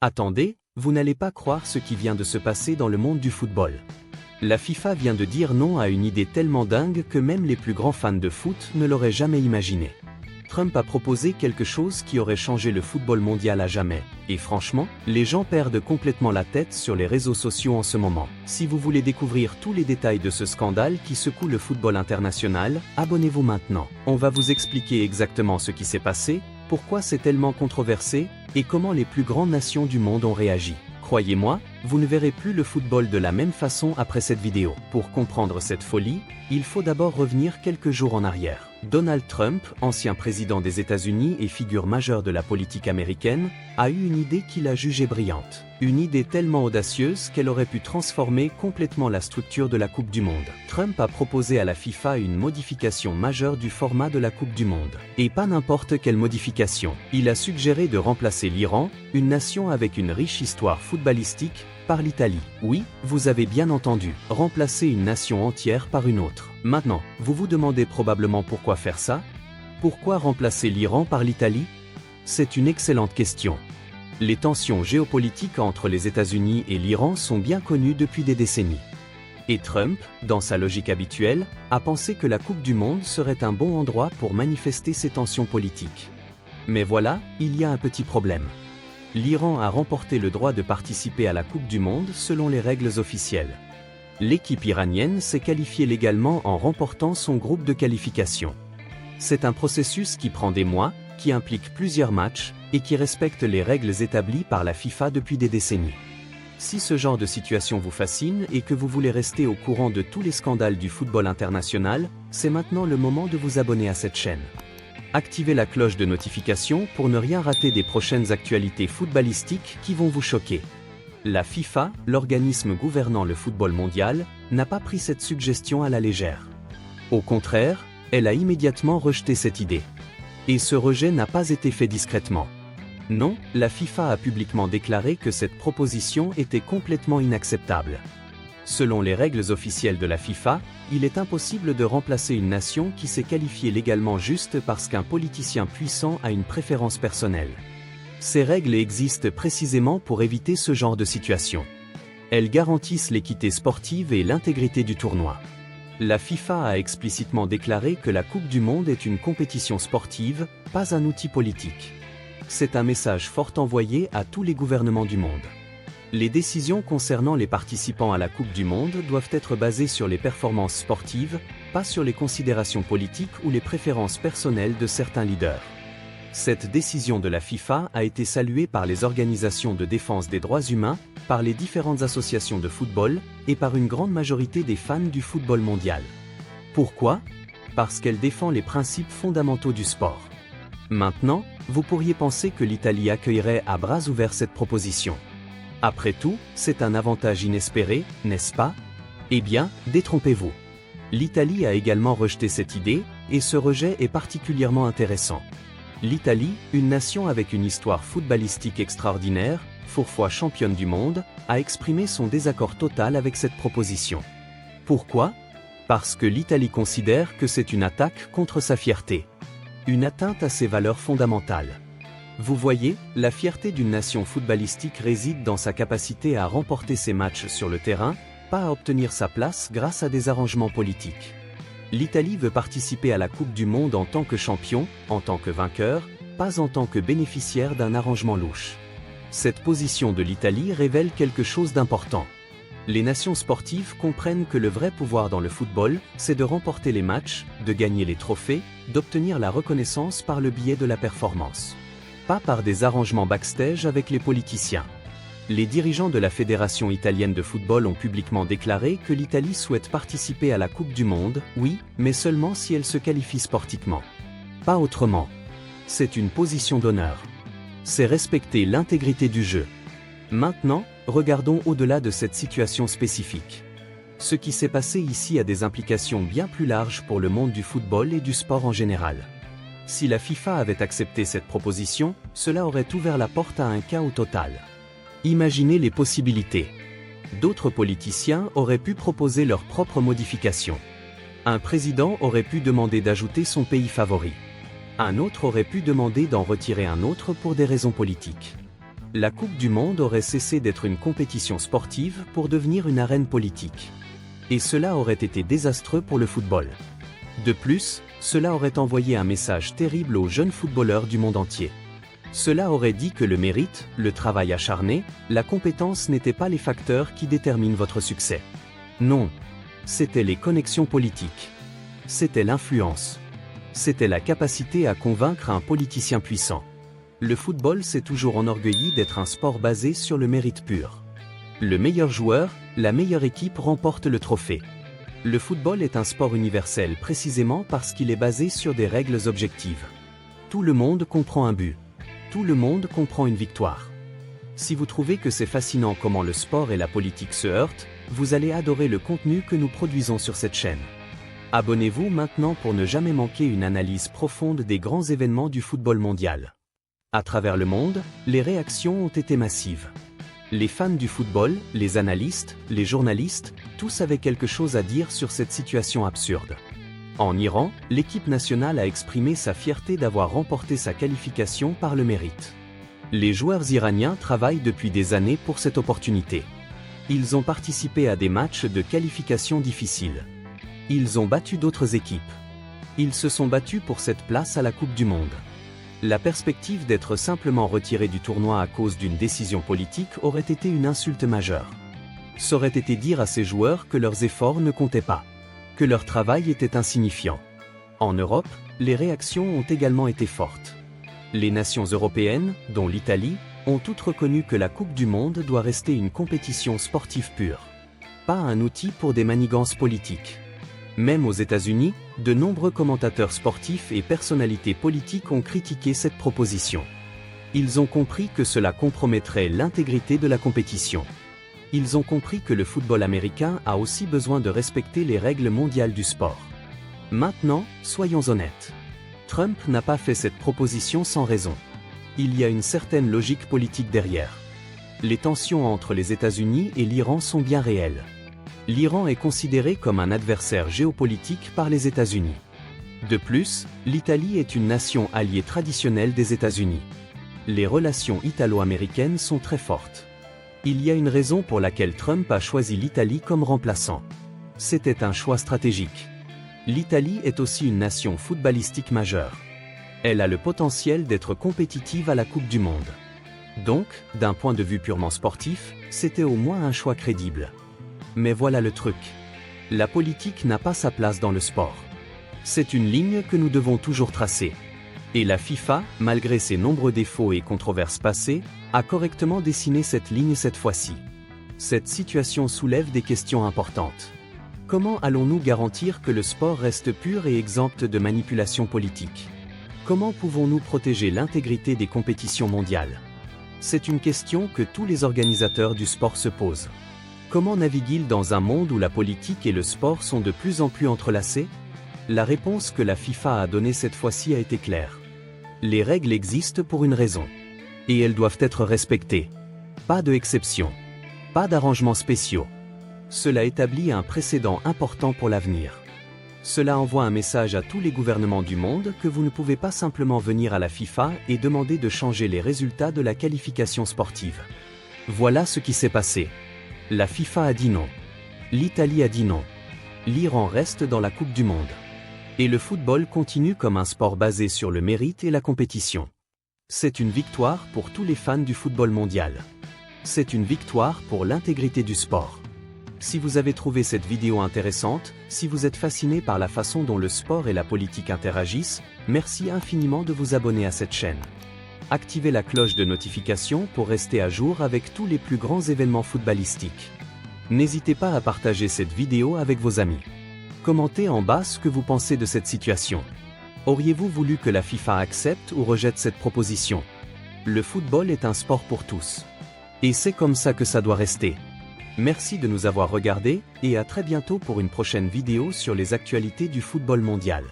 Attendez, vous n'allez pas croire ce qui vient de se passer dans le monde du football. La FIFA vient de dire non à une idée tellement dingue que même les plus grands fans de foot ne l'auraient jamais imaginé. Trump a proposé quelque chose qui aurait changé le football mondial à jamais. Et franchement, les gens perdent complètement la tête sur les réseaux sociaux en ce moment. Si vous voulez découvrir tous les détails de ce scandale qui secoue le football international, abonnez-vous maintenant. On va vous expliquer exactement ce qui s'est passé, pourquoi c'est tellement controversé, et comment les plus grandes nations du monde ont réagi. Croyez-moi, vous ne verrez plus le football de la même façon après cette vidéo. Pour comprendre cette folie, il faut d'abord revenir quelques jours en arrière. Donald Trump, ancien président des États-Unis et figure majeure de la politique américaine, a eu une idée qu'il a jugée brillante. Une idée tellement audacieuse qu'elle aurait pu transformer complètement la structure de la Coupe du Monde. Trump a proposé à la FIFA une modification majeure du format de la Coupe du Monde. Et pas n'importe quelle modification. Il a suggéré de remplacer l'Iran, une nation avec une riche histoire footballistique, par l'Italie. Oui, vous avez bien entendu, remplacer une nation entière par une autre. Maintenant, vous vous demandez probablement pourquoi faire ça? Pourquoi remplacer l'Iran par l'Italie? C'est une excellente question. Les tensions géopolitiques entre les États-Unis et l'Iran sont bien connues depuis des décennies. Et Trump, dans sa logique habituelle, a pensé que la Coupe du Monde serait un bon endroit pour manifester ces tensions politiques. Mais voilà, il y a un petit problème. L'Iran a remporté le droit de participer à la Coupe du Monde selon les règles officielles. L'équipe iranienne s'est qualifiée légalement en remportant son groupe de qualification. C'est un processus qui prend des mois, qui implique plusieurs matchs, et qui respecte les règles établies par la FIFA depuis des décennies. Si ce genre de situation vous fascine et que vous voulez rester au courant de tous les scandales du football international, c'est maintenant le moment de vous abonner à cette chaîne. Activez la cloche de notification pour ne rien rater des prochaines actualités footballistiques qui vont vous choquer. La FIFA, l'organisme gouvernant le football mondial, n'a pas pris cette suggestion à la légère. Au contraire, elle a immédiatement rejeté cette idée. Et ce rejet n'a pas été fait discrètement. Non, la FIFA a publiquement déclaré que cette proposition était complètement inacceptable. Selon les règles officielles de la FIFA, il est impossible de remplacer une nation qui s'est qualifiée légalement juste parce qu'un politicien puissant a une préférence personnelle. Ces règles existent précisément pour éviter ce genre de situation. Elles garantissent l'équité sportive et l'intégrité du tournoi. La FIFA a explicitement déclaré que la Coupe du Monde est une compétition sportive, pas un outil politique. C'est un message fort envoyé à tous les gouvernements du monde. Les décisions concernant les participants à la Coupe du Monde doivent être basées sur les performances sportives, pas sur les considérations politiques ou les préférences personnelles de certains leaders. Cette décision de la FIFA a été saluée par les organisations de défense des droits humains, par les différentes associations de football et par une grande majorité des fans du football mondial. Pourquoi? Parce qu'elle défend les principes fondamentaux du sport. Maintenant, vous pourriez penser que l'Italie accueillerait à bras ouverts cette proposition. Après tout, c'est un avantage inespéré, n'est-ce pas? Eh bien, détrompez-vous. L'Italie a également rejeté cette idée, et ce rejet est particulièrement intéressant. L'Italie, une nation avec une histoire footballistique extraordinaire, fourfois championne du monde, a exprimé son désaccord total avec cette proposition. Pourquoi? Parce que l'Italie considère que c'est une attaque contre sa fierté. Une atteinte à ses valeurs fondamentales. Vous voyez, la fierté d'une nation footballistique réside dans sa capacité à remporter ses matchs sur le terrain, pas à obtenir sa place grâce à des arrangements politiques. L'Italie veut participer à la Coupe du Monde en tant que champion, en tant que vainqueur, pas en tant que bénéficiaire d'un arrangement louche. Cette position de l'Italie révèle quelque chose d'important. Les nations sportives comprennent que le vrai pouvoir dans le football, c'est de remporter les matchs, de gagner les trophées, d'obtenir la reconnaissance par le biais de la performance. Pas par des arrangements backstage avec les politiciens. Les dirigeants de la Fédération italienne de football ont publiquement déclaré que l'Italie souhaite participer à la Coupe du Monde, oui, mais seulement si elle se qualifie sportivement. Pas autrement. C'est une position d'honneur. C'est respecter l'intégrité du jeu. Maintenant, regardons au-delà de cette situation spécifique. Ce qui s'est passé ici a des implications bien plus larges pour le monde du football et du sport en général. Si la FIFA avait accepté cette proposition, cela aurait ouvert la porte à un chaos total. Imaginez les possibilités. D'autres politiciens auraient pu proposer leurs propres modifications. Un président aurait pu demander d'ajouter son pays favori. Un autre aurait pu demander d'en retirer un autre pour des raisons politiques. La Coupe du Monde aurait cessé d'être une compétition sportive pour devenir une arène politique. Et cela aurait été désastreux pour le football. De plus, cela aurait envoyé un message terrible aux jeunes footballeurs du monde entier. Cela aurait dit que le mérite, le travail acharné, la compétence n'étaient pas les facteurs qui déterminent votre succès. Non. C'étaient les connexions politiques. C'était l'influence. C'était la capacité à convaincre un politicien puissant. Le football s'est toujours enorgueilli d'être un sport basé sur le mérite pur. Le meilleur joueur, la meilleure équipe remporte le trophée. Le football est un sport universel précisément parce qu'il est basé sur des règles objectives. Tout le monde comprend un but. Tout le monde comprend une victoire. Si vous trouvez que c'est fascinant comment le sport et la politique se heurtent, vous allez adorer le contenu que nous produisons sur cette chaîne. Abonnez-vous maintenant pour ne jamais manquer une analyse profonde des grands événements du football mondial. À travers le monde, les réactions ont été massives. Les fans du football, les analystes, les journalistes, tous avaient quelque chose à dire sur cette situation absurde. En Iran, l'équipe nationale a exprimé sa fierté d'avoir remporté sa qualification par le mérite. Les joueurs iraniens travaillent depuis des années pour cette opportunité. Ils ont participé à des matchs de qualification difficiles. Ils ont battu d'autres équipes. Ils se sont battus pour cette place à la Coupe du Monde. La perspective d'être simplement retiré du tournoi à cause d'une décision politique aurait été une insulte majeure. Ça aurait été dire à ces joueurs que leurs efforts ne comptaient pas, que leur travail était insignifiant. En Europe, les réactions ont également été fortes. Les nations européennes, dont l'Italie, ont toutes reconnu que la Coupe du Monde doit rester une compétition sportive pure. Pas un outil pour des manigances politiques. Même aux États-Unis, de nombreux commentateurs sportifs et personnalités politiques ont critiqué cette proposition. Ils ont compris que cela compromettrait l'intégrité de la compétition. Ils ont compris que le football américain a aussi besoin de respecter les règles mondiales du sport. Maintenant, soyons honnêtes. Trump n'a pas fait cette proposition sans raison. Il y a une certaine logique politique derrière. Les tensions entre les États-Unis et l'Iran sont bien réelles. L'Iran est considéré comme un adversaire géopolitique par les États-Unis. De plus, l'Italie est une nation alliée traditionnelle des États-Unis. Les relations italo-américaines sont très fortes. Il y a une raison pour laquelle Trump a choisi l'Italie comme remplaçant. C'était un choix stratégique. L'Italie est aussi une nation footballistique majeure. Elle a le potentiel d'être compétitive à la Coupe du Monde. Donc, d'un point de vue purement sportif, c'était au moins un choix crédible. Mais voilà le truc. La politique n'a pas sa place dans le sport. C'est une ligne que nous devons toujours tracer. Et la FIFA, malgré ses nombreux défauts et controverses passées, a correctement dessiné cette ligne cette fois-ci. Cette situation soulève des questions importantes. Comment allons-nous garantir que le sport reste pur et exempt de manipulation politique? Comment pouvons-nous protéger l'intégrité des compétitions mondiales? C'est une question que tous les organisateurs du sport se posent. Comment navigue-t-il dans un monde où la politique et le sport sont de plus en plus entrelacés? La réponse que la FIFA a donnée cette fois-ci a été claire. Les règles existent pour une raison. Et elles doivent être respectées. Pas de exception. Pas d'arrangements spéciaux. Cela établit un précédent important pour l'avenir. Cela envoie un message à tous les gouvernements du monde que vous ne pouvez pas simplement venir à la FIFA et demander de changer les résultats de la qualification sportive. Voilà ce qui s'est passé. La FIFA a dit non. L'Italie a dit non. L'Iran reste dans la Coupe du Monde. Et le football continue comme un sport basé sur le mérite et la compétition. C'est une victoire pour tous les fans du football mondial. C'est une victoire pour l'intégrité du sport. Si vous avez trouvé cette vidéo intéressante, si vous êtes fasciné par la façon dont le sport et la politique interagissent, merci infiniment de vous abonner à cette chaîne. Activez la cloche de notification pour rester à jour avec tous les plus grands événements footballistiques. N'hésitez pas à partager cette vidéo avec vos amis. Commentez en bas ce que vous pensez de cette situation. Auriez-vous voulu que la FIFA accepte ou rejette cette proposition? Le football est un sport pour tous. Et c'est comme ça que ça doit rester. Merci de nous avoir regardés et à très bientôt pour une prochaine vidéo sur les actualités du football mondial.